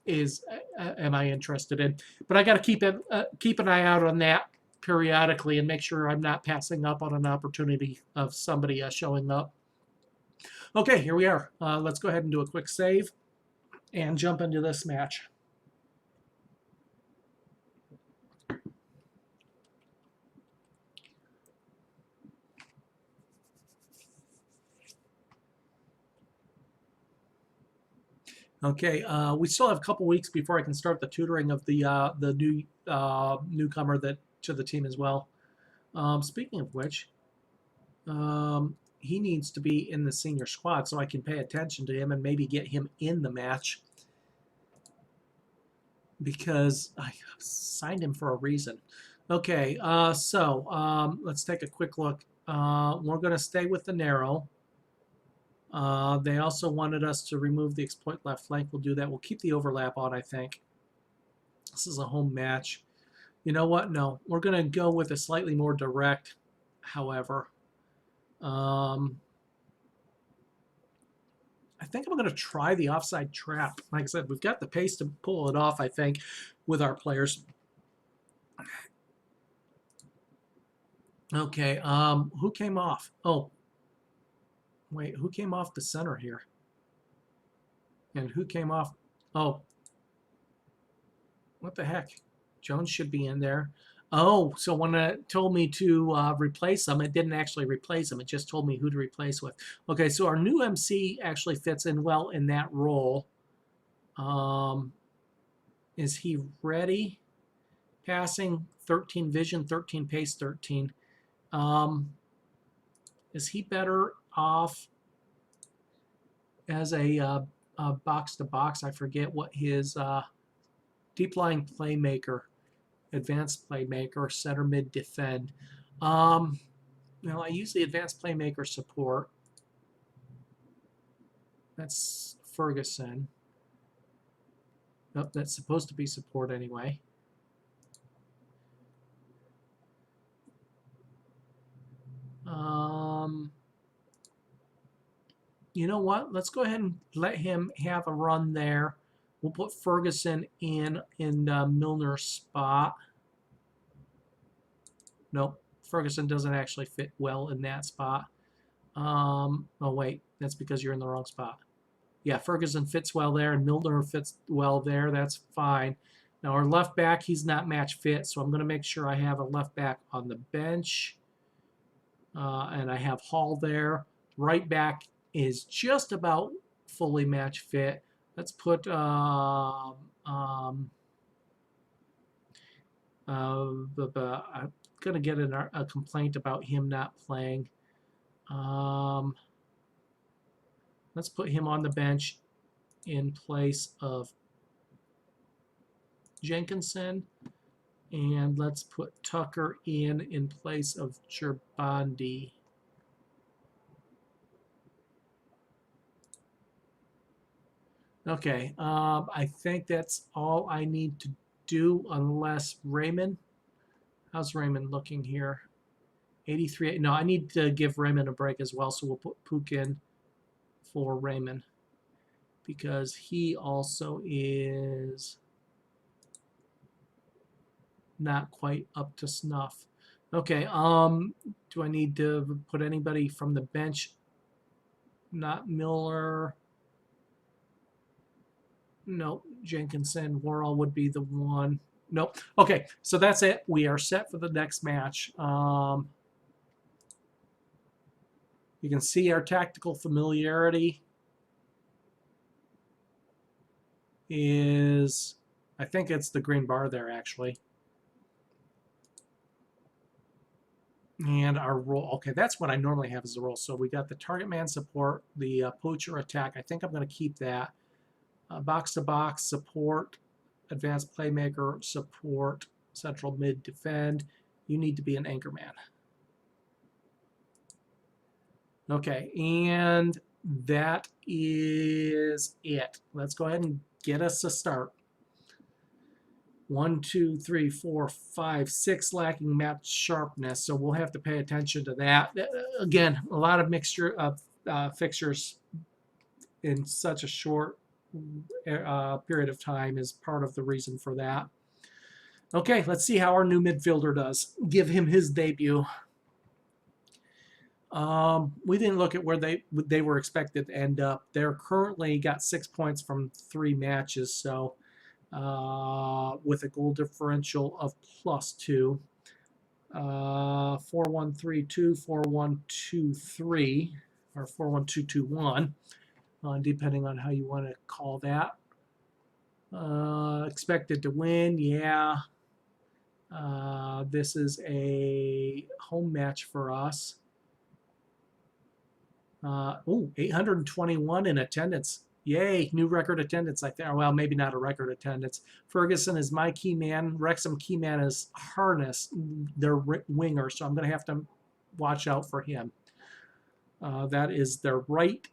am I interested in. But I got to keep an eye out on that periodically and make sure I'm not passing up on an opportunity of somebody showing up. Okay, here we are. Let's go ahead and do a quick save and jump into this match. Okay, we still have a couple weeks before I can start the tutoring of the new newcomer to the team as well. Speaking of which, he needs to be in the senior squad so I can pay attention to him and maybe get him in the match because I signed him for a reason. Okay, so let's take a quick look. We're going to stay with the narrow. They also wanted us to remove the exploit left flank. We'll do that. We'll keep the overlap on, I think. This is a home match. You know what? No, we're going to go with a slightly more direct, however. I think I'm going to try the offside trap. Like I said, we've got the pace to pull it off, I think, with our players. Okay, who came off? Oh, wait, who came off the center here? And who came off? Oh, what the heck? Jones should be in there. Oh, so when it told me to replace them, it didn't actually replace them. It just told me who to replace with. Okay, so our new MC actually fits in well in that role. Is he ready? Passing, 13 vision, 13 pace, 13. Is he better off as a box-to-box? I forget what his deep-lying playmaker, advanced playmaker, center mid defend. I use the advanced playmaker support. That's Ferguson. Nope, that's supposed to be support anyway. You know what? Let's go ahead and let him have a run there. We'll put Ferguson in Milner's spot. Nope, Ferguson doesn't actually fit well in that spot. Oh, wait, that's because you're in the wrong spot. Yeah, Ferguson fits well there, and Milner fits well there. That's fine. Now, our left back, he's not match fit, so I'm going to make sure I have a left back on the bench. And I have Hall there. Right back is just about fully match fit. Let's put I'm gonna get a complaint about him not playing. Let's put him on the bench in place of Jenkinson, and let's put Tucker in place of Gerbandi. Okay, I think that's all I need to do unless Raymond. How's Raymond looking here? 83. No, I need to give Raymond a break as well, so we'll put Pook in for Raymond because he also is not quite up to snuff. Okay, do I need to put anybody from the bench? Not Miller. Nope, Jenkinson, Worrell would be the one. Nope. Okay, so that's it. We are set for the next match. You can see our tactical familiarity is, I think it's the green bar there actually. And our role, okay, that's what I normally have as the role. So we got the target man support, the poacher attack. I think I'm going to keep that. Box-to-box support, advanced playmaker support, central mid defend. You need to be an anchor man. Okay, and that is it. Let's go ahead and get us a start. 1, 2, 3, 4, 5, 6 lacking match sharpness, so we'll have to pay attention to that. Again, a lot of mixture of fixtures in such a short period of time is part of the reason for that. Okay, let's see how our new midfielder does. Give him his debut. We didn't look at where they were expected to end up. They're currently got 6 points from 3 matches, so with a goal differential of +2. 4-1-3-2, 4-1-2-3, or 4-1-2-2-1, depending on how you want to call that. Expected to win, yeah. This is a home match for us. 821 in attendance. Yay, new record attendance, I think. Well, maybe not a record attendance. Ferguson is my key man. Wrexham key man is Harness, their winger, so I'm going to have to watch out for him. That is their right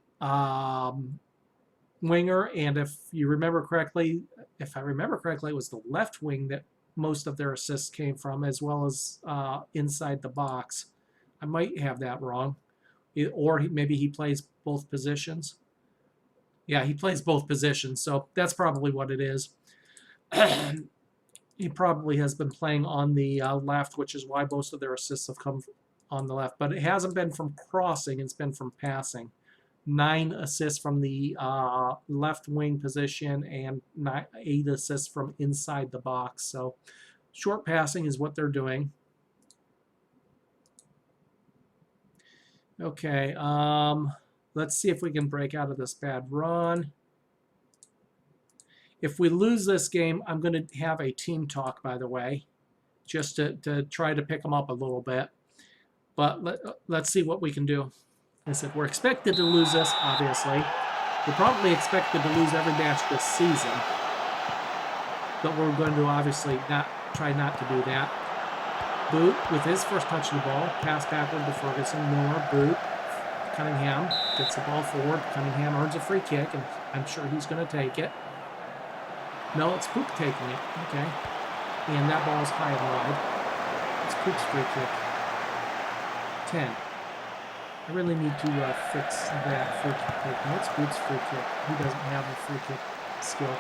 winger, and if I remember correctly, it was the left wing that most of their assists came from, as well as inside the box. I might have that wrong. Or maybe he plays both positions. Yeah, he plays both positions, so that's probably what it is. He probably has been playing on the left, which is why most of their assists have come on the left. But it hasn't been from crossing, it's been from passing. 9 assists from the left wing position and 8 assists from inside the box. So short passing is what they're doing. Okay, let's see if we can break out of this bad run. If we lose this game, I'm going to have a team talk, by the way, just to try to pick them up a little bit. But let's see what we can do. I said we're expected to lose this, obviously. We're probably expected to lose every match this season. But we're going to obviously try not to do that. Boot with his first touch of the ball. Pass backward to Ferguson. More. Boot. Cunningham gets the ball forward. Cunningham earns a free kick, and I'm sure he's going to take it. No, it's Pook taking it. Okay. And that ball is high and wide. It's Pook's free kick. 10. I really need to fix that free kick taking. What's Pook's free kick? He doesn't have a free kick skill.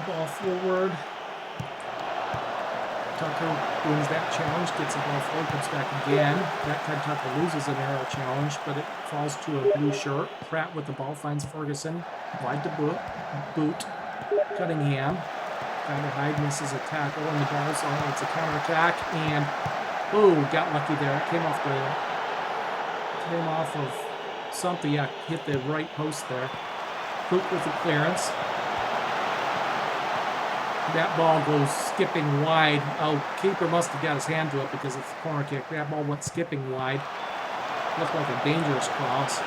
Ball forward. Tucker wins that challenge, gets the ball forward, comes back again. That time Tucker loses an arrow challenge, but it falls to a blue shirt. Pratt with the ball finds Ferguson. Wide to Boot. Cunningham. Trying to hide, misses a tackle, and the ball's on. It's a counterattack, and got lucky there. It came off of something. Yeah, hit the right post there. Pook with the clearance. That ball goes skipping wide. Oh, keeper must have got his hand to it because it's a corner kick. That ball went skipping wide. Looked like a dangerous cross.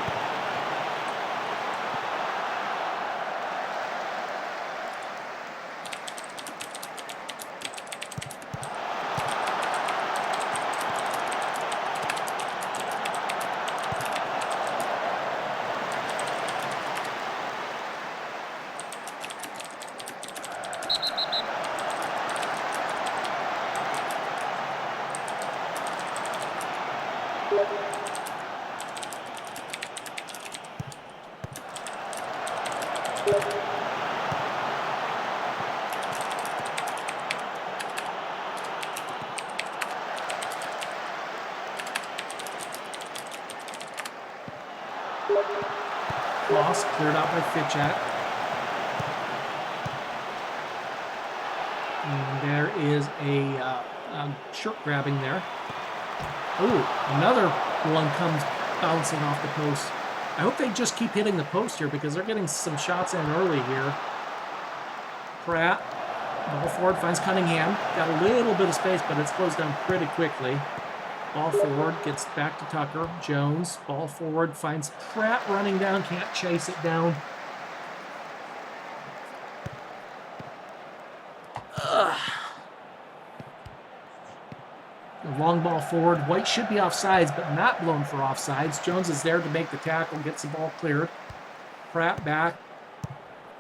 Cross cleared out by Fitchat. And there is a shirt grabbing there. Another one comes bouncing off the post. I hope they just keep hitting the post here because they're getting some shots in early here. Pratt, ball forward, finds Cunningham. Got a little bit of space, but it's closed down pretty quickly. Ball forward, gets back to Tucker. Jones, ball forward, finds Pratt running down, can't chase it down. Long ball forward. White should be offsides, but not blown for offsides. Jones is there to make the tackle, gets the ball cleared. Pratt back.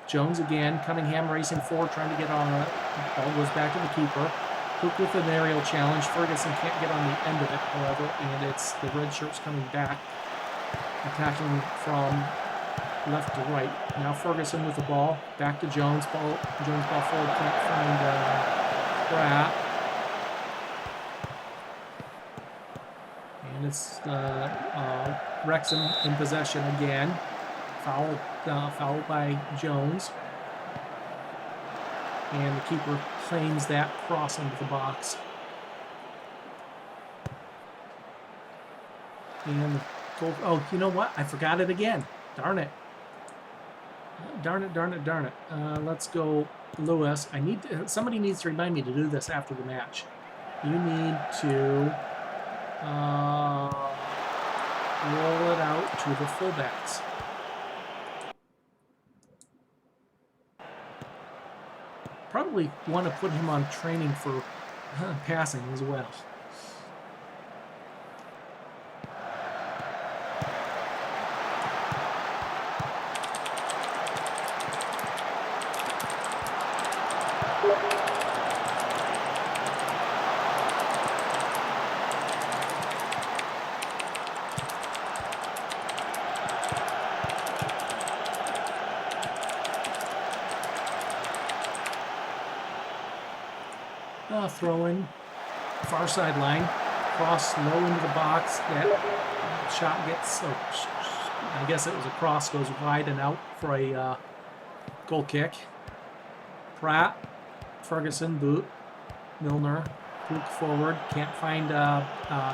Jones again. Cunningham racing forward, trying to get on it. Ball goes back to the keeper. Cook with an aerial challenge. Ferguson can't get on the end of it, however, and it's the red shirts coming back, attacking from left to right. Now Ferguson with the ball. Back to Jones. Jones ball forward. Can't find Pratt. And it's Wrexham in possession again. Foul by Jones. And the keeper claims that cross into the box. And the goal. Oh, you know what? I forgot it again. Darn it. Darn it. Let's go Lewis. Somebody needs to remind me to do this after the match. You need to roll it out to the fullbacks. Probably want to put him on training for passing as well. Throw in, far sideline, cross low into the box. That shot gets, I guess it was a cross, goes wide and out for a goal kick. Pratt, Ferguson, boot, Milner, Luke forward, can't find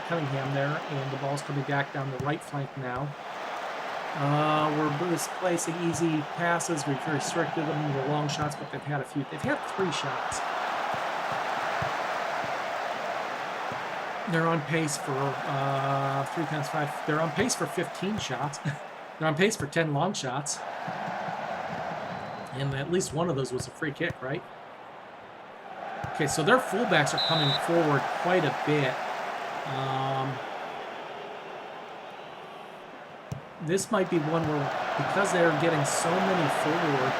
Cunningham there, and the ball's coming back down the right flank now. We're displacing easy passes. We've restricted them to long shots, but they've had 3 shots. They're on pace for 3 times 5. They're on pace for 15 shots. They're on pace for 10 long shots. And at least one of those was a free kick, right? Okay, so their fullbacks are coming forward quite a bit. This might be one where, because they're getting so many forward,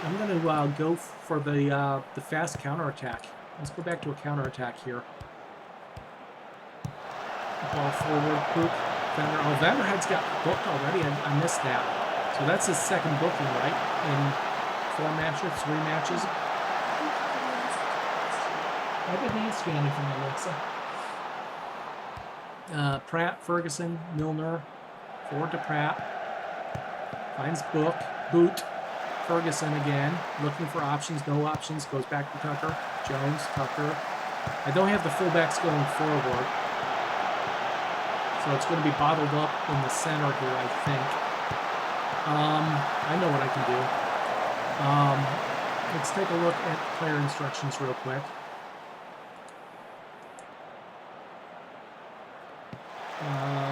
I'm going to go for the fast counterattack. Let's go back to a counterattack here. Ball forward, Cook. Vanderheid's got booked already. I missed that. So that's his second booking, right? In 4 matches, 3 matches. I didn't ask you anything, Alexa. Pratt, Ferguson, Milner. Forward to Pratt. Finds Boot. Ferguson again, looking for options, no options, goes back to Tucker. Jones, Tucker. I don't have the fullbacks going forward, so it's going to be bottled up in the center here, I think. I know what I can do. Let's take a look at player instructions real quick.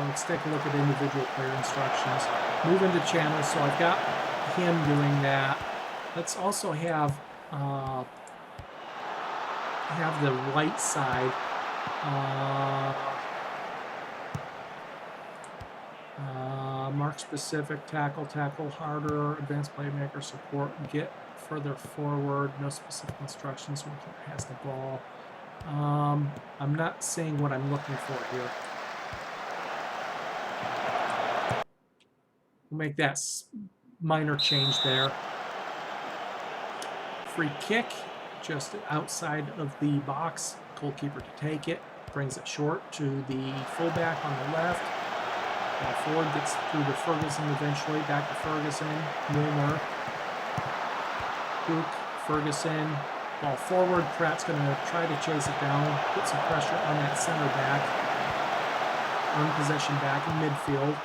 Let's take a look at individual player instructions. Move into channels, so I've got him doing that. Let's also have the right side mark specific, tackle harder, advanced playmaker, support, get further forward, no specific instructions when he has the ball. I'm not seeing what I'm looking for here. We'll make that minor change there. Free kick, just outside of the box. Goalkeeper to take it, brings it short to the fullback on the left. Ball forward gets through to Ferguson eventually. Back to Ferguson. Milner. Cook, Ferguson. Ball forward. Pratt's going to try to chase it down. Put some pressure on that center back. Earn possession back in midfield.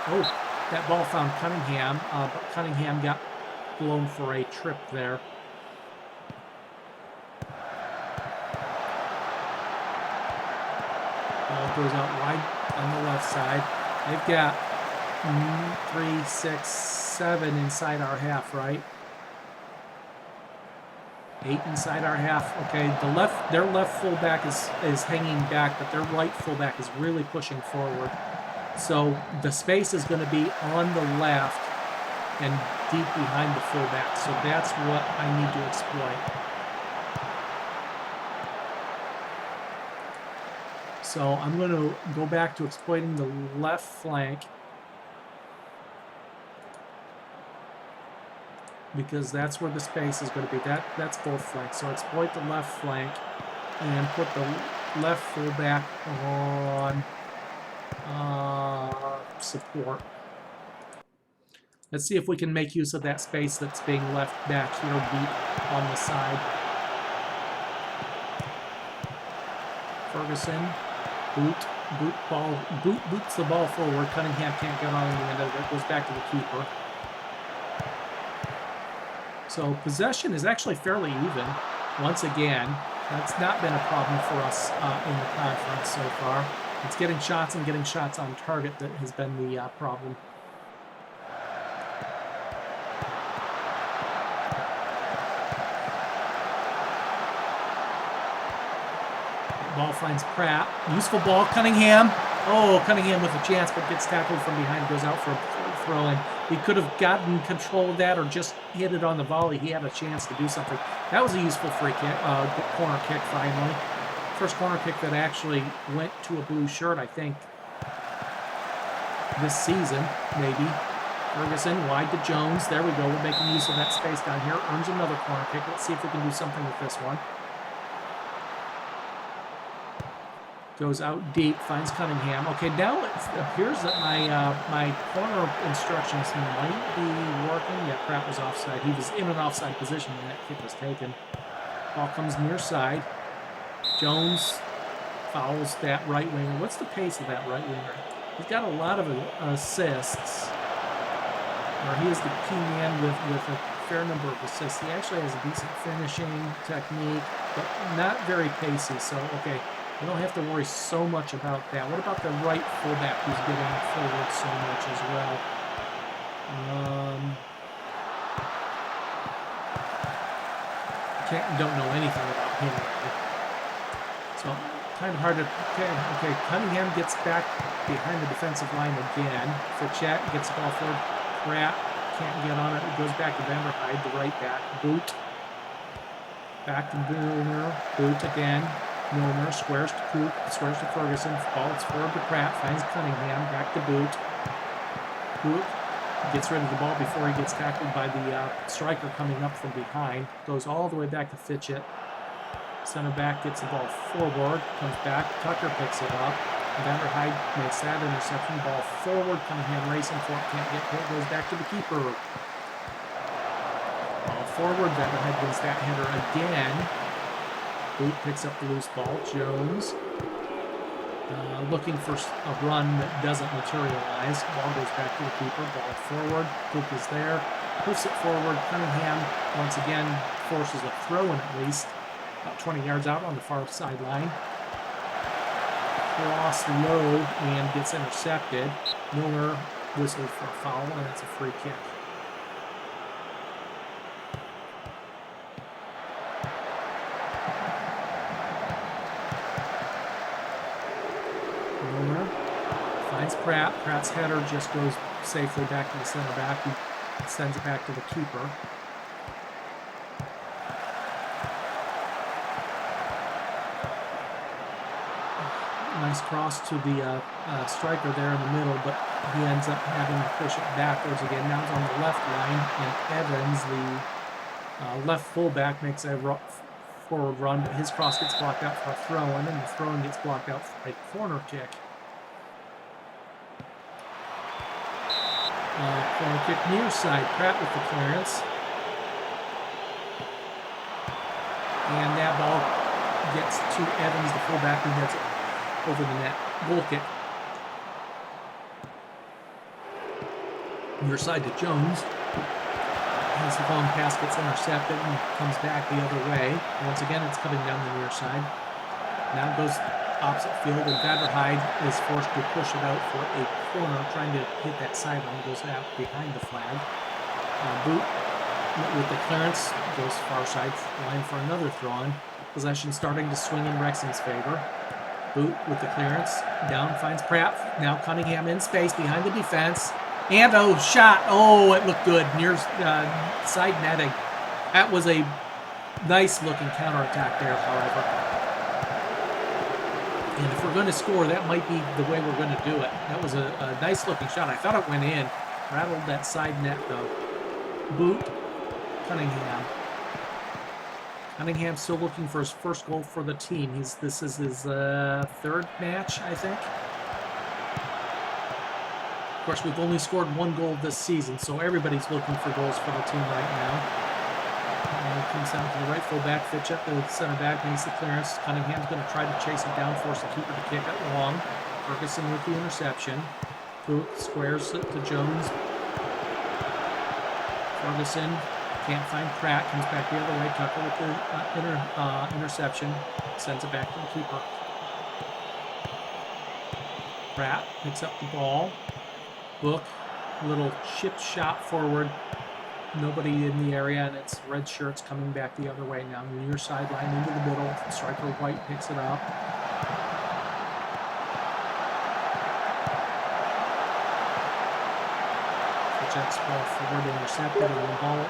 Oh, that ball found Cunningham, but Cunningham got blown for a trip there. Ball goes out wide on the left side. They've got 3, 6, 7 inside our half, right? 8 inside our half. Okay, their left fullback is hanging back, but their right fullback is really pushing forward. So the space is going to be on the left and deep behind the fullback. So that's what I need to exploit. So I'm going to go back to exploiting the left flank, because that's where the space is going to be. That's both flanks. So exploit the left flank and put the left fullback on support. Let's see if we can make use of that space that's being left back here deep on the side. Ferguson, boots the ball forward. Cunningham can't get on the end of it. Goes back to the keeper. So possession is actually fairly even. Once again, that's not been a problem for us in the conference so far. It's getting shots and getting shots on target that has been the problem. Ball finds Pratt. Useful ball. Cunningham. Oh, Cunningham with a chance, but gets tackled from behind. Goes out for a throw in. He could have gotten control of that or just hit it on the volley. He had a chance to do something. That was a useful free kick, corner kick finally. First corner kick that actually went to a blue shirt, I think, this season, maybe. Ferguson, wide to Jones. There we go. We're making use of that space down here. Earns another corner kick. Let's see if we can do something with this one. Goes out deep, finds Cunningham. Okay, now it appears that my corner instructions might be working. Yeah, Pratt was offside. He was in an offside position when that kick was taken. Ball comes near side. Jones fouls that right winger. What's the pace of that right winger? He's got a lot of assists. Or he is the key man with a fair number of assists. He actually has a decent finishing technique, but not very pacey. So, okay. We don't have to worry so much about that. What about the right fullback who's getting forward so much as well? Don't know anything about him really. So kind of hard to. Okay. Cunningham gets back behind the defensive line again. Fitchet gets the ball forward. Pratt can't get on it. It goes back to Vanderhyde, the right back. Boot. Back to Milner. Boot again. Milner squares to Coop, squares to Ferguson, ball it's forward to Pratt, finds Cunningham, back to Boot. Coop gets rid of the ball before he gets tackled by the striker coming up from behind. Goes all the way back to Fitchett. Center back gets the ball forward, comes back, Tucker picks it up. Vanderhyde makes that interception, ball forward, Cunningham racing for it, can't get hit, goes back to the keeper. Ball forward, Vanderhyde wins that header again. Boot picks up the loose ball. Jones looking for a run that doesn't materialize. Ball goes back to the keeper. Ball forward. Boot is there. Hoofs it forward. Cunningham once again forces a throw in at least. About 20 yards out on the far sideline. Cross low and gets intercepted. Milner whistled for a foul, and it's a free kick. Pratt. Pratt's header just goes safely back to the center back. He sends it back to the keeper. Nice cross to the striker there in the middle, but he ends up having to push it backwards again. Now it's on the left line, and Evans, the left fullback, makes a forward run, but his cross gets blocked out for a throw-in, and the throw-in gets blocked out for a corner kick. Corner kick near side. Pratt with the clearance. And that ball gets to Evans, the fullback, who heads it over the net. Goal kick. Near side to Jones. As the long pass gets intercepted and comes back the other way. Once again, it's coming down the near side. Now it goes opposite field, and Vanderhyde is forced to push it out for a corner, trying to hit that sideline. Goes out behind the flag. Boot with the clearance, goes far side line for another throw-in. Possession starting to swing in Wrexham's favor. Boot with the clearance. Down finds Pratt. Now Cunningham in space behind the defense. And oh, shot. Oh, it looked good. Near side netting. That was a nice looking counterattack there, however. And if we're going to score, that might be the way we're going to do it. That was a nice looking shot. I thought it went in. Rattled that side net though. Boot. Cunningham. Cunningham still looking for his first goal for the team. This is his third match, I think. Of course, we've only scored one goal this season, so everybody's looking for goals for the team right now. Comes down to the right fullback. Fitch up the center back, makes the clearance. Cunningham's going to try to chase it down, force the keeper to kick it long. Ferguson with the interception. Boot squares it to Jones. Ferguson can't find Pratt, comes back the other way. Tucker with the interception, sends it back to the keeper. Pratt picks up the ball. Book, little chip shot forward. Nobody in the area, and it's red shirts coming back the other way now. Near sideline into the middle. Striker White picks it up. Checks ball forward, intercepted, and the ball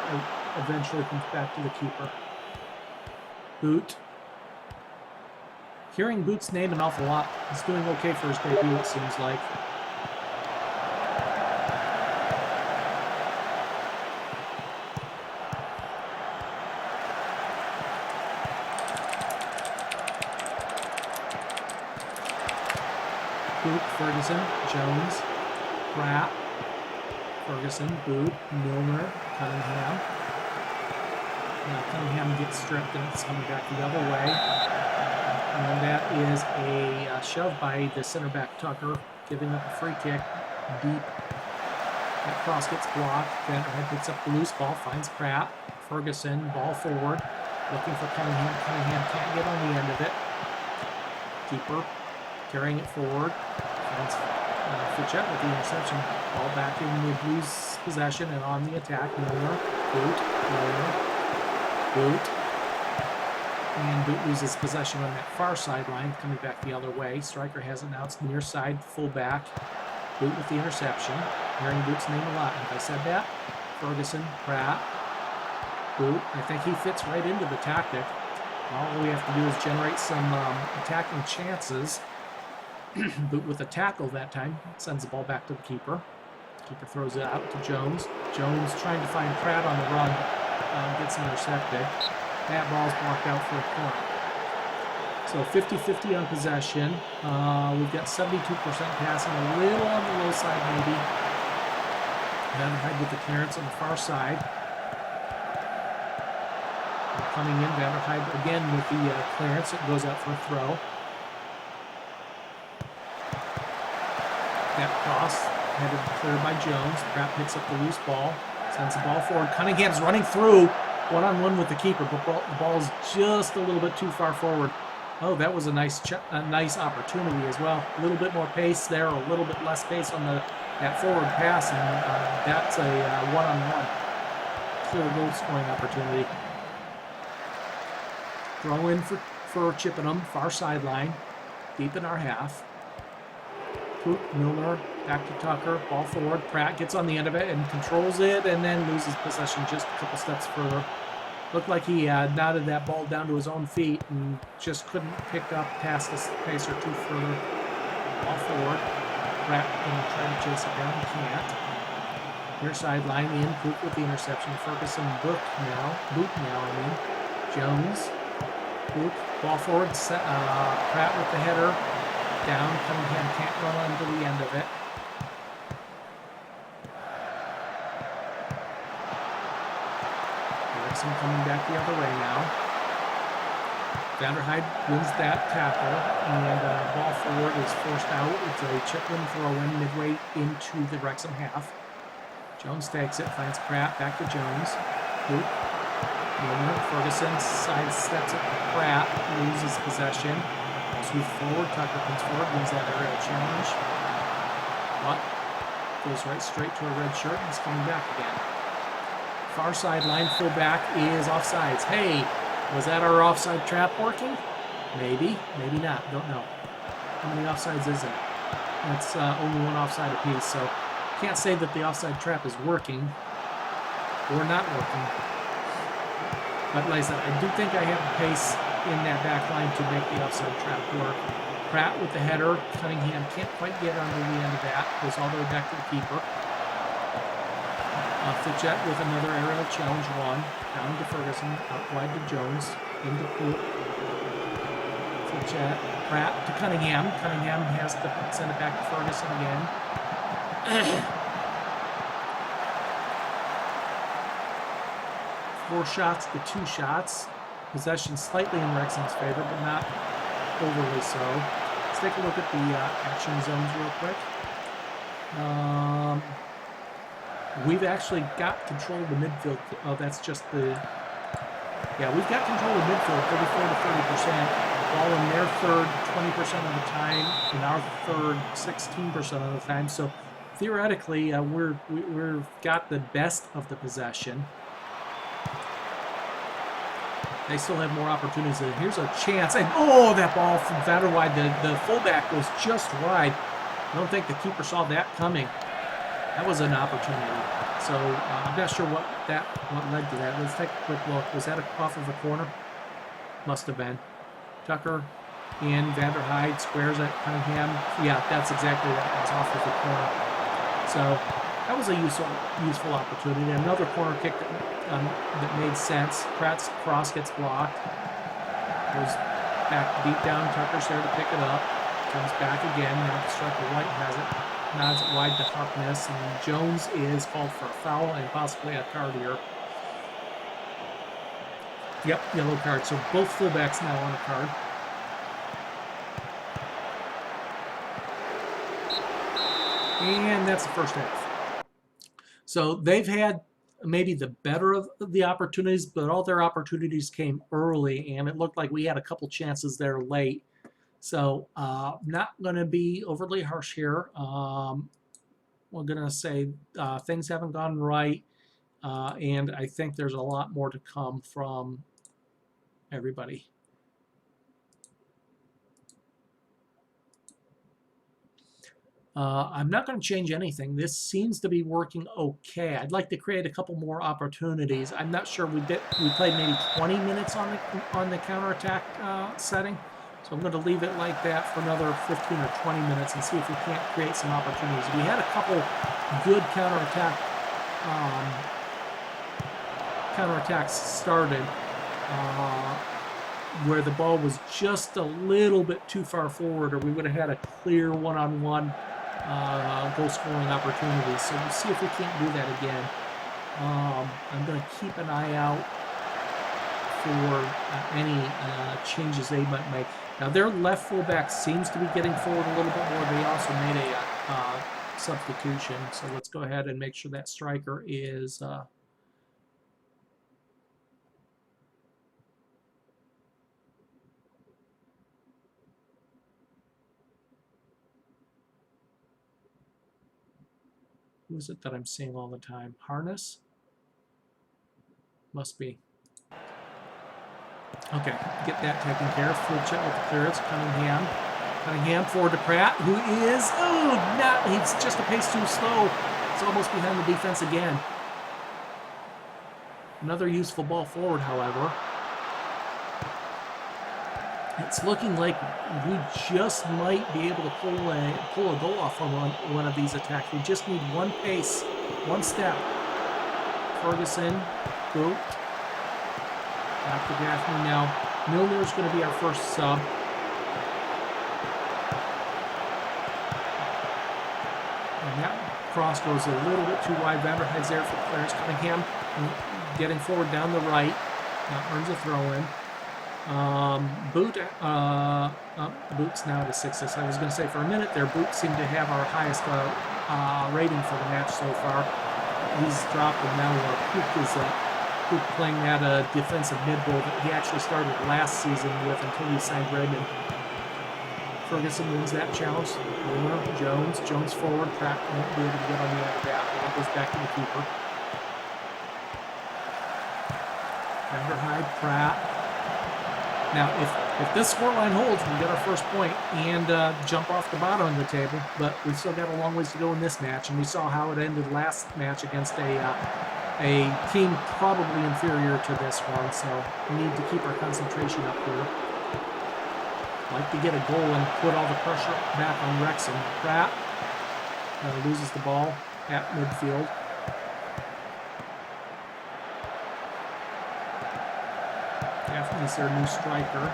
eventually comes back to the keeper. Boot. Hearing Boot's name an awful lot. He's doing okay for his debut, it seems like. Boot, Ferguson, Jones, Pratt, Ferguson, Boot, Milner, Cunningham. Now Cunningham gets stripped and it's coming back the other way. And that is a shove by the center back Tucker, giving up a free kick deep. That cross gets blocked. Vanderheide picks up the loose ball, finds Pratt. Ferguson, ball forward, looking for Cunningham. Cunningham can't get on the end of it. Keeper carrying it forward. Finds Fitchett with the interception. Ball back in the Blues' possession and on the attack. Milner, Boot, Boot. And Boot loses possession on that far sideline, coming back the other way. Striker has it now. It's near side, fullback. Boot with the interception. Hearing Boot's name a lot. Have I said that? Ferguson, Pratt, Boot. I think he fits right into the tactic. All we have to do is generate some attacking chances. Boot with a tackle that time. Sends the ball back to the keeper. Keeper throws it out to Jones. Jones trying to find Pratt on the run. Gets intercepted. That ball's blocked out for a corner. So 50-50 on possession. We've got 72% passing, a little on the low side maybe. Vanderheide with the clearance on the far side. Coming in, Vanderheide again with the clearance. It goes out for a throw. That cross headed cleared by Jones. Pratt picks up the loose ball. Sends the ball forward. Cunningham's running through. One-on-one with the keeper, but the ball's just a little bit too far forward. Oh, that was a nice opportunity as well. A little bit more pace there, a little bit less pace on that forward pass, and that's a one-on-one. Clear goal scoring opportunity. Throw in for Chippenham, far sideline, deep in our half. Poop, Milner, back to Tucker, ball forward. Pratt gets on the end of it and controls it, and then loses possession just a couple steps further. Looked like he knotted that ball down to his own feet and just couldn't pick up past the pace or two further. Ball forward. Pratt going to try to chase it down. He can't. Near sideline, in. Poop with the interception. Ferguson, Boot now. Jones. Poop. Ball forward. Pratt with the header. Down. Cunningham can't run under the end of it. Wrexham coming back the other way now. Vanderheide wins that tackle, and ball forward is forced out. It's a chip-in throw-in midway into the Wrexham half. Jones takes it, finds Pratt, back to Jones. Boot. Milner, Ferguson sidesteps it to Pratt, loses possession. Sweep forward, Tucker comes forward, wins that aerial challenge. But goes right straight to a red shirt and is coming back again. Far sideline fullback is offsides. Hey, was that our offside trap working? Maybe, maybe not. Don't know. How many offsides is it? That's only one offside apiece, so can't say that the offside trap is working or not working. But like I said, I do think I have the pace in that back line to make the offside trap work. Pratt with the header. Cunningham can't quite get under the end of that. Goes all the way back to the keeper. Fitchett with another aerial challenge one. Down to Ferguson. Out wide to Jones. Into Poole. Fitchett. Pratt to Cunningham. Cunningham has to send it back to Ferguson again. 4 shots to 2 shots. Possession slightly in Wrexham's favor, but not overly so. Let's take a look at the action zones real quick. We've actually got control of the midfield. Oh, that's just the... Yeah, we've got control of midfield 34 to 30%, while in their third 20% of the time, in our third 16% of the time. So theoretically, we've got the best of the possession. They still have more opportunities. Here's a chance. And oh, that ball from Vanderwide. The fullback was just wide. I don't think the keeper saw that coming. That was an opportunity. So I'm not sure what led to that. Let's take a quick look. Was that off of a corner? Must have been. Tucker in. Vanderhyde squares at Cunningham. Yeah, that's exactly what it was, off of the corner. So that was a useful opportunity. Another corner kick that made sense. Pratt's cross gets blocked. Goes back deep down. Tucker's there to pick it up. Comes back again. Now striker White has it. Nods it wide to Harkness. And Jones is called for a foul and possibly a card here. Yep, yellow card. So both fullbacks now on a card. And that's the first half. So they've had maybe the better of the opportunities, but all their opportunities came early, and it looked like we had a couple chances there late. So not going to be overly harsh here. We're going to say things haven't gone right, and I think there's a lot more to come from everybody. I'm not going to change anything. This seems to be working okay. I'd like to create a couple more opportunities. I'm not sure we played maybe 20 minutes on the counterattack setting. So I'm going to leave it like that for another 15 or 20 minutes and see if we can't create some opportunities. We had a couple good counterattacks started where the ball was just a little bit too far forward, or we would have had a clear one-on-one goal scoring opportunity. So we'll see if we can't do that again. I'm going to keep an eye out for any changes they might make. Now their left fullback seems to be getting forward a little bit more. They also made a substitution. So let's go ahead and make sure that striker is who is it that I'm seeing all the time? Harness? Must be. Okay, get that taken care of. Full check with the clearance. Cunningham. Cunningham forward to Pratt, who is, he's just a pace too slow. It's almost behind the defense again. Another useful ball forward, however. It's looking like we just might be able to pull a goal off on one of these attacks. We just need one pace, one step. Ferguson, boot. Back to Daphne now. Milner's going to be our first sub. And that cross goes a little bit too wide. Vanderheid's there for Clarence Cunningham. Getting forward down the right. Earns a throw-in. Boot's now at a 6. I was going to say for a minute there, Boot seemed to have our highest rating for the match so far. He's dropped, and now Pook is playing that defensive mid-role that he actually started last season with until he signed Redmond. Ferguson wins that challenge. Milner, Jones forward. Pratt won't be able to get on the end of that. Ball goes back to the keeper. Vanderhyde, Pratt. Now, if this scoreline holds, we get our first point and jump off the bottom of the table. But we've still got a long ways to go in this match, and we saw how it ended last match against a team probably inferior to this one. So we need to keep our concentration up here. Like to get a goal and put all the pressure back on Wrexham. Pratt loses the ball at midfield. Daphne's their new striker.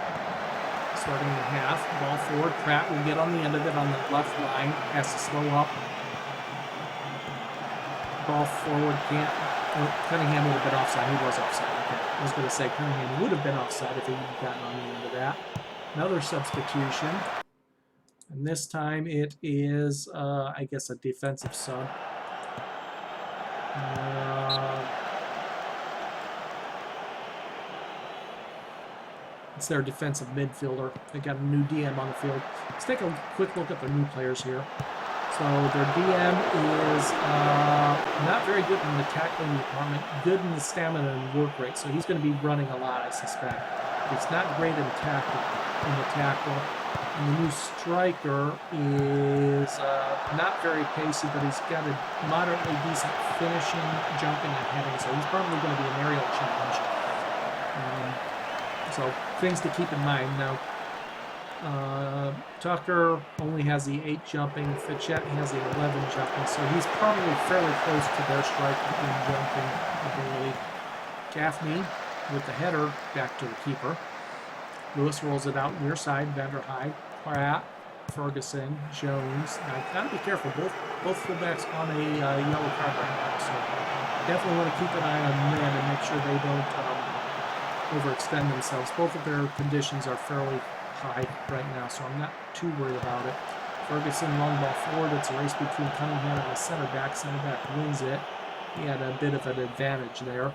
Starting in half. Ball forward. Pratt will get on the end of it on the left line. Has to slow up. Ball forward. Can't. Oh, Cunningham would have been offside. He was offside. Okay. I was going to say Cunningham would have been offside if he had gotten on the end of that. Another substitution. And this time it is, I guess, a defensive sub. It's their defensive midfielder. They got a new DM on the field. Let's take a quick look at their new players here. So their DM is not very good in the tackling department, good in the stamina and work rate. So he's going to be running a lot, I suspect. He's not great in the tackle. And the new striker is not very pacey, but he's got a moderately decent finishing, jumping, and heading. So he's probably going to be an aerial challenge. So things to keep in mind. Now, Tucker only has the 8 jumping. Fichette has the 11 jumping. So he's probably fairly close to their striker in jumping ability. Gaffney with the header back to the keeper. Lewis rolls it out near side. Vanderhyde, Pratt, Ferguson, Jones. Now, got to be careful. Both fullbacks on a yellow card right now. So definitely want to keep an eye on them and make sure they don't overextend themselves. Both of their conditions are fairly high right now, so I'm not too worried about it. Ferguson, long ball forward. It's a race between Cunningham and the center back. Center back wins it. He had a bit of an advantage there.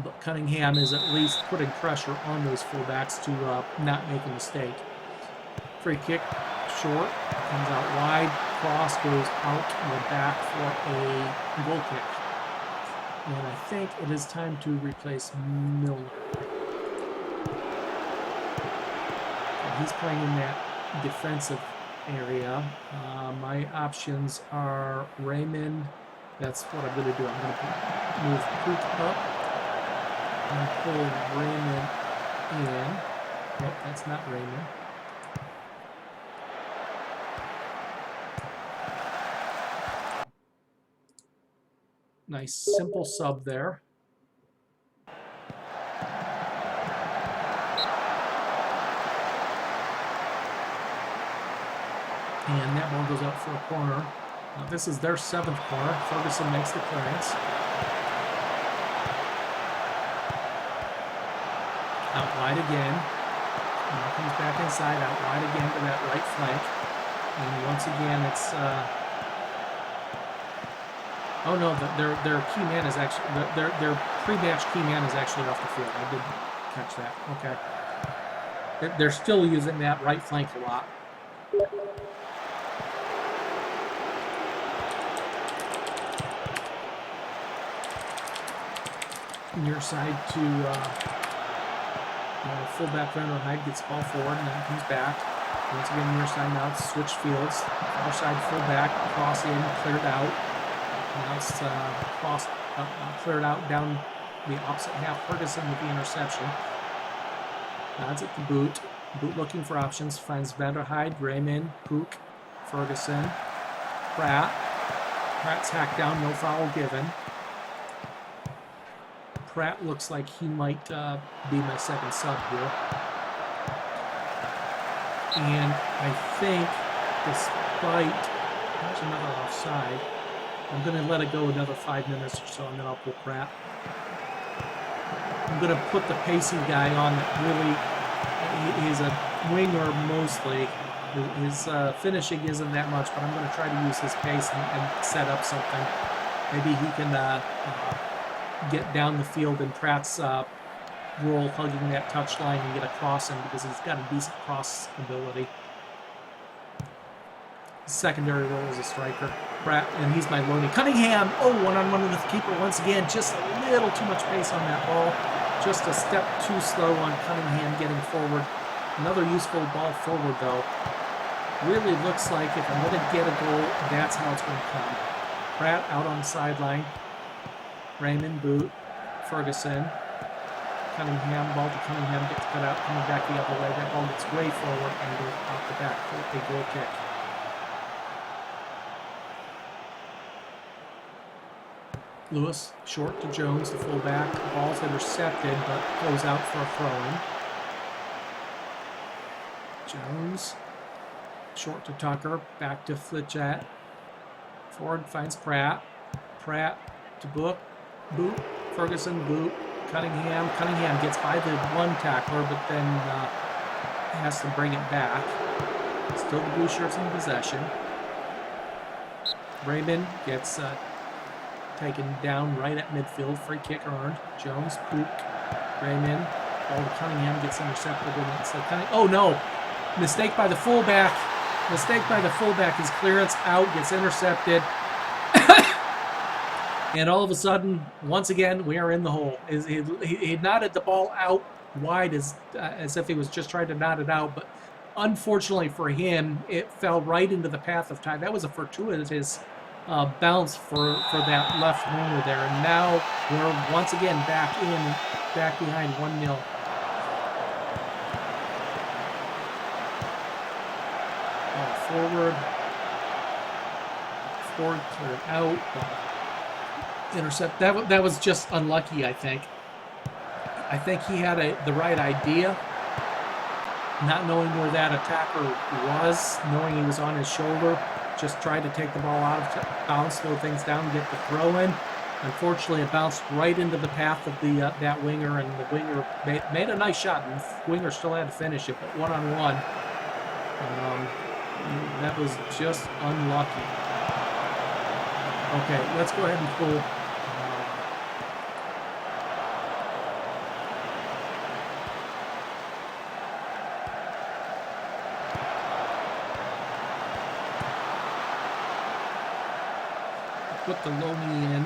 But Cunningham is at least putting pressure on those fullbacks to not make a mistake. Free kick, short, comes out wide. Cross goes out the back for a goal kick. And I think it is time to replace Milner. And he's playing in that defensive area. My options are Raymond. That's what I'm going to do. I'm going to move Pook up and pull Raymond in. Nope, that's not Raymond. Nice simple sub there. And that ball goes out for a corner. Now this is their 7th corner. Ferguson makes the clearance. Out wide again. Now comes back inside, out wide again to that right flank. And once again it's oh no, their key man is actually their pre-match key man is actually off the field. I did catch that. Okay. They're still using that right flank a lot. Near side to fullback Vanderhyde gets the ball forward and then comes back. Once again near side now it's switch fields. Far side fullback, cross in, cleared out. Now it's cleared out down the opposite half. Ferguson with the interception. Nods at the boot. Boot looking for options. Finds Vanderhyde, Raymond, Pook, Ferguson, Pratt. Pratt's hacked down, no foul given. Pratt looks like he might be my 2nd sub here. And I think, despite, there's another offside, I'm going to let it go another 5 minutes or so, and then I'll pull Pratt. I'm going to put the pacey guy on that really, he's a winger mostly. His finishing isn't that much, but I'm going to try to use his pace and set up something. Maybe he can get down the field in Pratt's roll, hugging that touchline and get a cross in because he's got a decent cross ability. secondary role as a striker. Pratt, and he's my loanee. Cunningham, oh, one-on-one with the keeper once again. Just a little too much pace on that ball. Just a step too slow on Cunningham getting forward. Another useful ball forward, though. Really looks like if I'm going to get a goal, that's how it's going to come. Pratt out on the sideline. Raymond, boot. Ferguson. Cunningham, ball to Cunningham, gets cut out, coming back the other way. That ball gets way forward and goes out the back for a goal kick. Lewis, short to Jones, the fullback. The ball's intercepted, but goes out for a throw-in. Jones, short to Tucker, back to Flitchat. Ford finds Pratt. Pratt to Boot. Ferguson, Boot. Cunningham. Cunningham gets by the one tackler, but then has to bring it back. Still the blue shirts in possession. Raymond gets taken down right at midfield. Free kick earned. Jones, Pook, Raymond. Ball to Cunningham gets intercepted. And it's oh no! Mistake by the fullback. Mistake by the fullback. His clearance out gets intercepted. And all of a sudden, once again, we are in the hole. He nodded the ball out wide as if he was just trying to nod it out, but unfortunately for him, it fell right into the path of time. That was a fortuitous bounce for that left winger there. And now we're once again back behind 1-0. Forward cleared out. Intercept. That was just unlucky, I think. I think he had the right idea. Not knowing where that attacker was, knowing he was on his shoulder, just tried to take the ball out of bounds, slow things down, get the throw in. Unfortunately, it bounced right into the path of that winger, and the winger made a nice shot, and the winger still had to finish it, but one-on-one. That was just unlucky. Okay, let's go ahead and pull. Put the loanee in.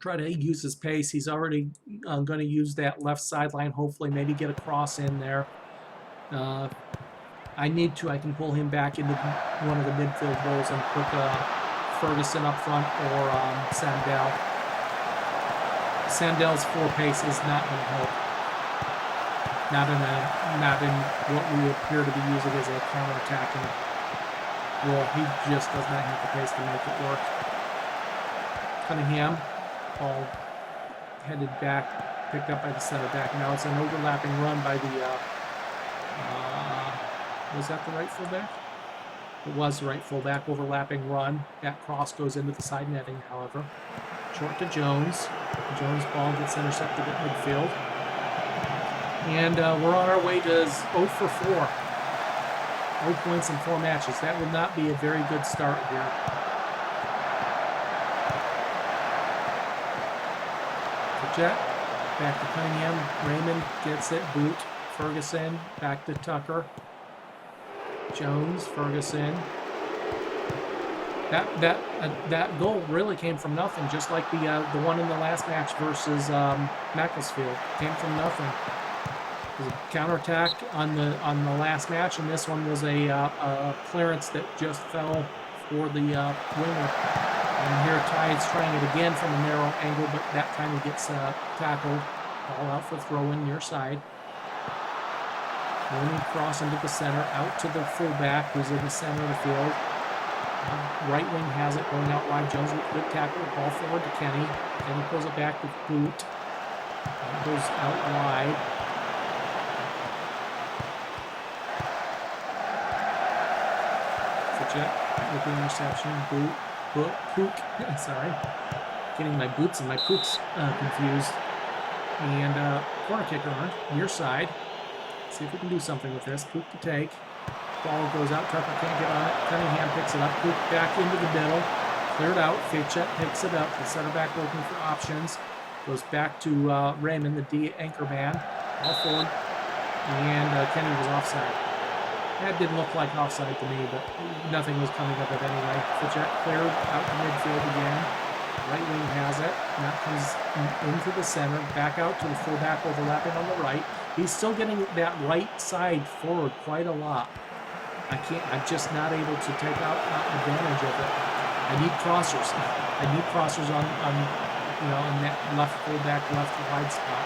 Try to use his pace. He's already going to use that left sideline. Hopefully, maybe get a cross in there. I need to. I can pull him back into one of the midfield roles and put Ferguson up front or Sandell. Sandell's 4 pace is not going to help. Not in what we appear to be using as a counter-attacking role. He just does not have the pace to make it work. Cunningham, ball headed back, picked up by the center back. Now it's an overlapping run by the. Was that the right fullback? It was the right fullback. Overlapping run. That cross goes into the side netting, however. Short to Jones. Jones' ball gets intercepted at midfield. And we're on our way to 0 for 4. 0 points in 4 matches. That would not be a very good start here. Jet. Back to Cunningham. Raymond gets it. Boot. Ferguson. Back to Tucker. Jones, Ferguson. That goal really came from nothing, just like the one in the last match versus Macclesfield. Came from nothing. It was a counterattack on the last match, and this one was a clearance that just fell for the winger. And here Tide's trying it again from a narrow angle, but that kind of gets tackled. Ball out for throw-in near side. Rooney cross into the center, out to the fullback, who's in the center of the field. Right wing has it, going out wide. Jones with a good tackle, ball forward to Kenny. Kenny pulls it back with Boot. Goes out wide. Fitchett with the interception. Pook. Sorry. Getting my boots and my pooks confused. And corner kick earned, near side. See if we can do something with this. Pook to take. Ball goes out. Tucker can't get on it. Cunningham picks it up. Pook back into the middle. Cleared out. Fitchett picks it up. The center back looking for options. Goes back to Raymond, the D anchor man. All forward. And Kenny was offside. That didn't look like offside to me, but nothing was coming of it anyway. Fitchett cleared out to midfield again. Right wing has it. Now comes into the center, back out to the fullback overlapping on the right. He's still getting that right side forward quite a lot. I'm just not able to take advantage of it. I need crossers. I need crossers on in that left fullback, left wide spot.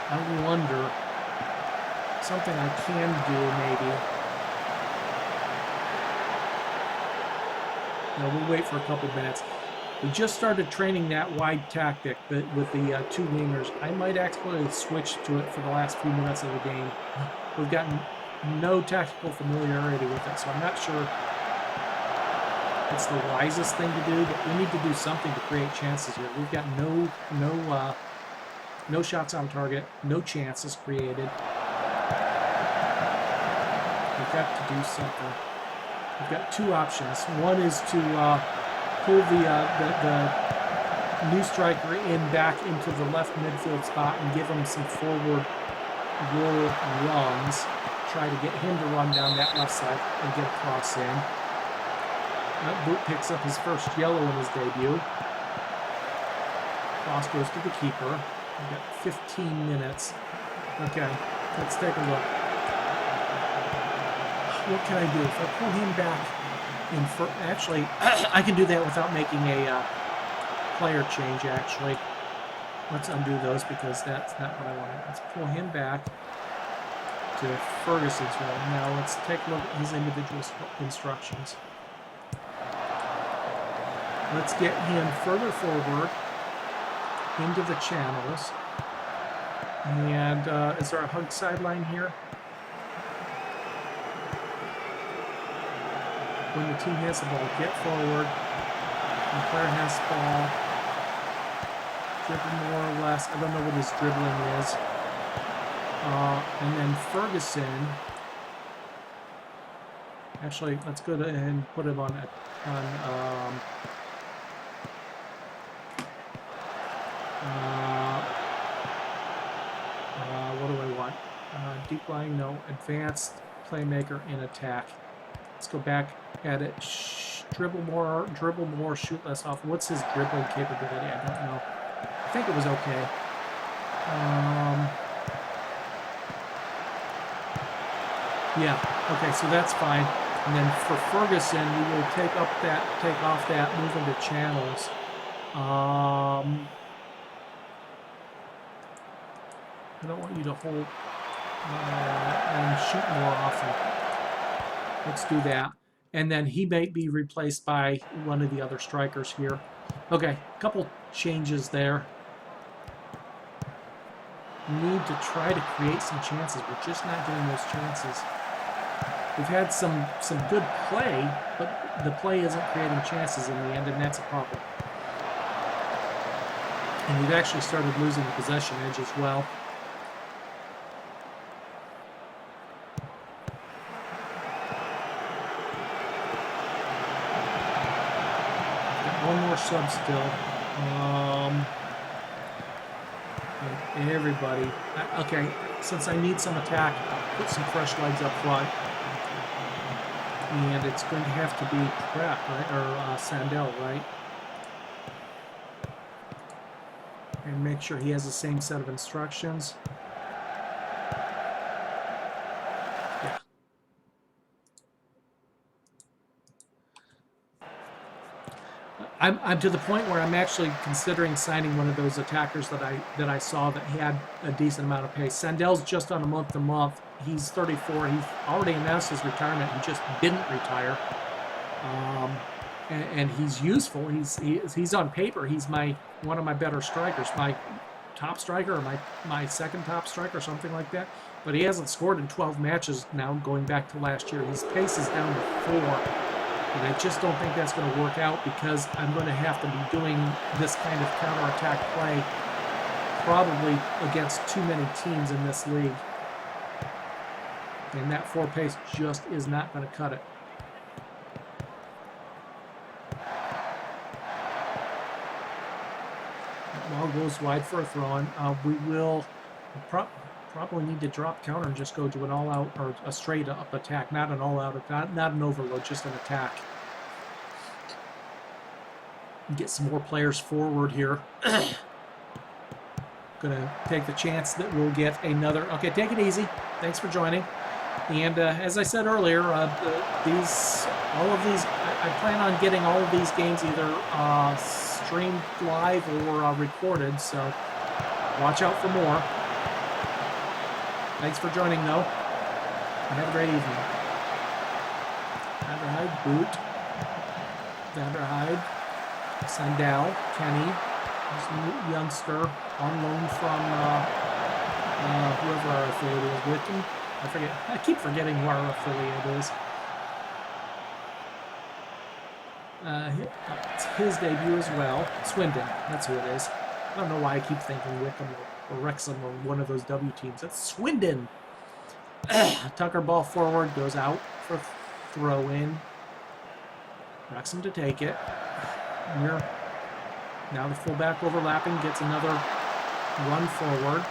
I wonder something I can do maybe. Now we'll wait for a couple minutes. We just started training that wide tactic with the two wingers. I might actually switch to it for the last few minutes of the game. We've gotten no tactical familiarity with it, so I'm not sure it's the wisest thing to do, but we need to do something to create chances here. We've got no shots on target, no chances created. We've got to do something. We've got two options. One is to pull the new striker back into the left midfield spot and give him some forward roll runs. Try to get him to run down that left side and get a cross in. Boot picks up his first yellow in his debut. Cross goes to the keeper. We've got 15 minutes. Okay, let's take a look. What can I do? If I pull him back in for... Actually, I can do that without making a player change, actually. Let's undo those because that's not what I wanted. Let's pull him back to Ferguson's role. Now let's take a look at his individual instructions. Let's get him further forward into the channels. And is there a hug sideline here? When the team has the ball, get forward. The player has the ball. Dribble more or less. I don't know what his dribbling is. And then Ferguson. Actually, let's go ahead and put him on what do I want? Deep line, no. Advanced, playmaker, and attack. Let's go back at it. Dribble more, shoot less off. What's his dribbling capability? I don't know. I think it was okay. Yeah, okay, so that's fine. And then for Ferguson, we will take off that, move into channels. I don't want you to hold and shoot more often. Let's do that. And then he may be replaced by one of the other strikers here. Okay, a couple changes there. We need to try to create some chances. We're just not getting those chances. We've had some good play, but the play isn't creating chances in the end, and that's a problem. And we've actually started losing the possession edge as well. One more sub still. Everybody. Okay, since I need some attack, put some fresh legs up front. And it's going to have to be Pratt, right? Or Sandell, right? And make sure he has the same set of instructions. Yeah. I'm to the point where I'm actually considering signing one of those attackers that I saw that had a decent amount of pace. Sandell's just on a month-to-month. He's 34. He's already announced his retirement. He just didn't retire, and he's useful. He's on paper. He's one of my better strikers, my top striker or my second top striker, or something like that. But he hasn't scored in 12 matches now, going back to last year. His pace is down to 4. And I just don't think that's going to work out because I'm going to have to be doing this kind of counterattack play probably against too many teams in this league. And that 4 pace just is not going to cut it. That ball goes wide for a throw-in. We will Probably need to drop counter and just go to an all-out or a straight-up attack, not an all-out attack, not an overload, just an attack. Get some more players forward here. Gonna take the chance that we'll get another. Okay, take it easy. Thanks for joining. And as I said earlier, all of these, I plan on getting all of these games either streamed live or recorded. So watch out for more. Thanks for joining, though. And have a great evening. Vanderhyde, Boot. Vanderhyde. Sandell, Kenny. This new youngster on loan from whoever our affiliate is. Witten. I forget. I keep forgetting who our affiliate is. It's his debut as well. Swindon. That's who it is. I don't know why I keep thinking Wickham or Wrexham or one of those W teams. That's Swindon. Tucker ball forward, goes out for throw in. Wrexham to take it. Here. Now the fullback overlapping, gets another run forward.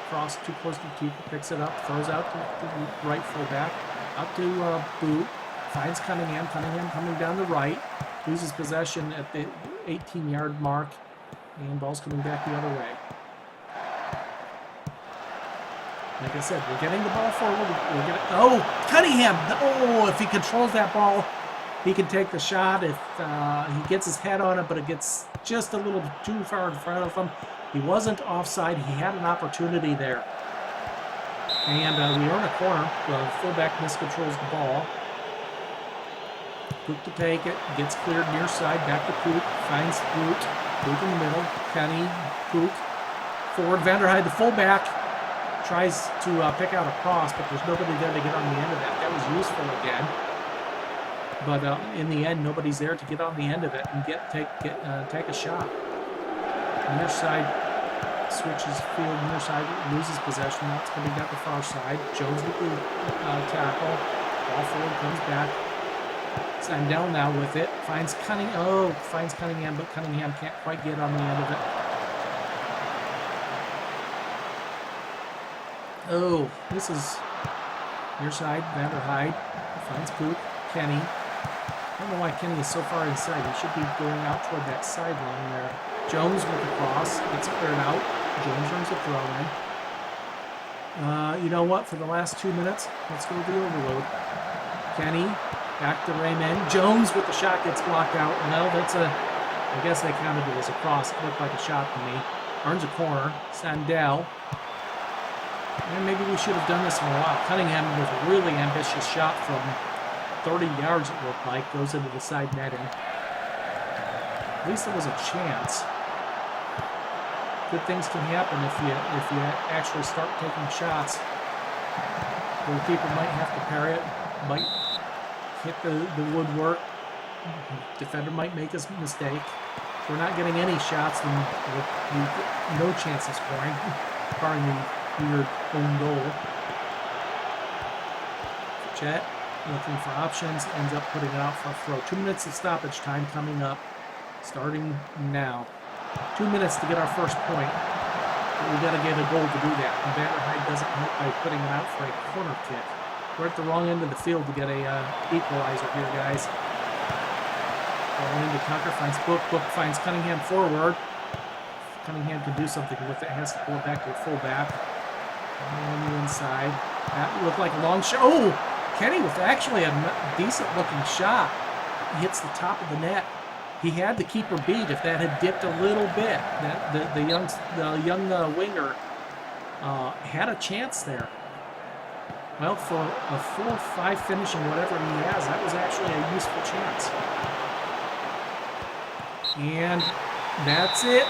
Cross too close to the keeper, picks it up, throws out to the right fullback. Up to Boot. Finds Cunningham. Cunningham coming down the right. Loses possession at the 18-yard mark. And ball's coming back the other way. Like I said, we're getting the ball forward. Oh, Cunningham! Oh, if he controls that ball, he can take the shot. If he gets his head on it, but it gets just a little too far in front of him. He wasn't offside. He had an opportunity there. And we earn a corner. The fullback miscontrols the ball. Pook to take it. Gets cleared near side. Back to Pook. Finds Pook. Pook in the middle. Kenny. Pook. Forward. Vanderhyde, the fullback, tries to pick out a cross, but there's nobody there to get on the end of that. That was useful again. But in the end, nobody's there to get on the end of it and take a shot. Near side switches field. Near side loses possession. Now it's coming down the far side. Jones with the tackle. Ball forward, comes back. Sandell now with it. Finds Cunningham, but Cunningham can't quite get on the end of it. Oh, this is near side. Vanderhyde finds Pook. Kenny. I don't know why Kenny is so far inside. He should be going out toward that sideline there. Jones with the cross. Gets cleared out. Jones runs the throw in. You know what? For the last 2 minutes, let's go to the overload. Kenny. Back to Raymond. Jones with the shot gets blocked out. No, I guess they counted it as a cross. It looked like a shot to me. Earns a corner. Sandell. And maybe we should have done this in a while. Cunningham with a really ambitious shot from 30 yards, it looked like. Goes into the side netting. At least there was a chance. Good things can happen if you actually start taking shots. The keeper might have to parry it. Might hit the woodwork. Defender might make a mistake. If we're not getting any shots, then we've no chance of scoring, barring the weird own goal. Chet looking for options, ends up putting it out for a throw. 2 minutes of stoppage time coming up, starting now. 2 minutes to get our first point. But we got to get a goal to do that. And Vanderhyde doesn't help by putting it out for a corner kick. We're at the wrong end of the field to get a equalizer here, guys. Going into Tucker, finds Book. Book finds Cunningham forward. Cunningham can do something with it. Has to pull it back to a fullback. On the inside. That looked like a long shot. Oh! Kenny with actually a decent-looking shot. Hits the top of the net. He had the keeper beat if that had dipped a little bit. The young winger had a chance there. Well, for a 4-5 finish and whatever he has, that was actually a useful chance. And that's it.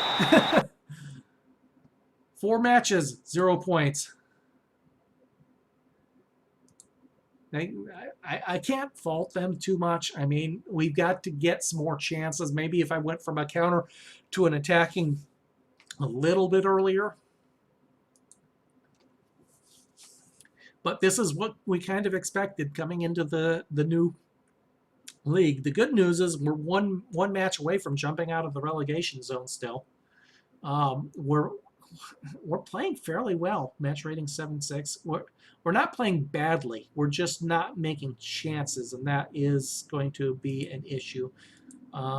4 matches, 0 points. I can't fault them too much. I mean, we've got to get some more chances. Maybe if I went from a counter to an attacking a little bit earlier. But this is what we kind of expected coming into the new league. The good news is we're one match away from jumping out of the relegation zone still. we're playing fairly well. Match rating 7.6. We're not playing badly. We're just not making chances, and that is going to be an issue.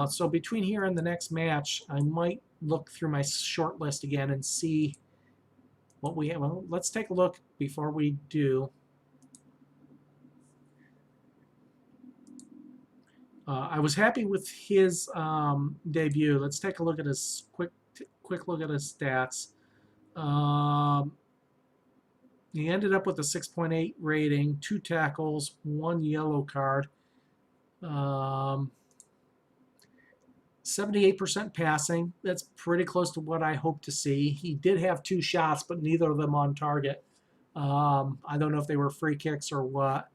So between here and the next match, I might look through my short list again and see what we have. Well, let's take a look before we do. I was happy with his debut. Let's take a look at his quick look at his stats. He ended up with a 6.8 rating, 2 tackles, 1 yellow card. 78% passing. That's pretty close to what I hope to see. He did have 2 shots, but neither of them on target. I don't know if they were free kicks or what.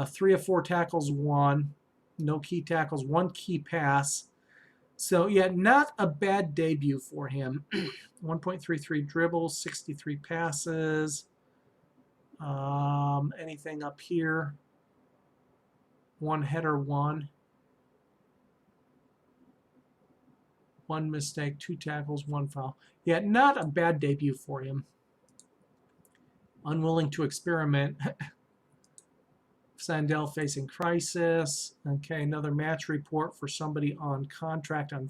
3 of 4 tackles, 1. No key tackles, 1 key pass. So, yeah, not a bad debut for him. 1.33 dribbles, 63 passes. Anything up here? 1 header, 1. 1 mistake, 2 tackles, 1 foul. Yeah, not a bad debut for him. Unwilling to experiment. Sandell facing crisis. Okay, another match report for somebody on contract on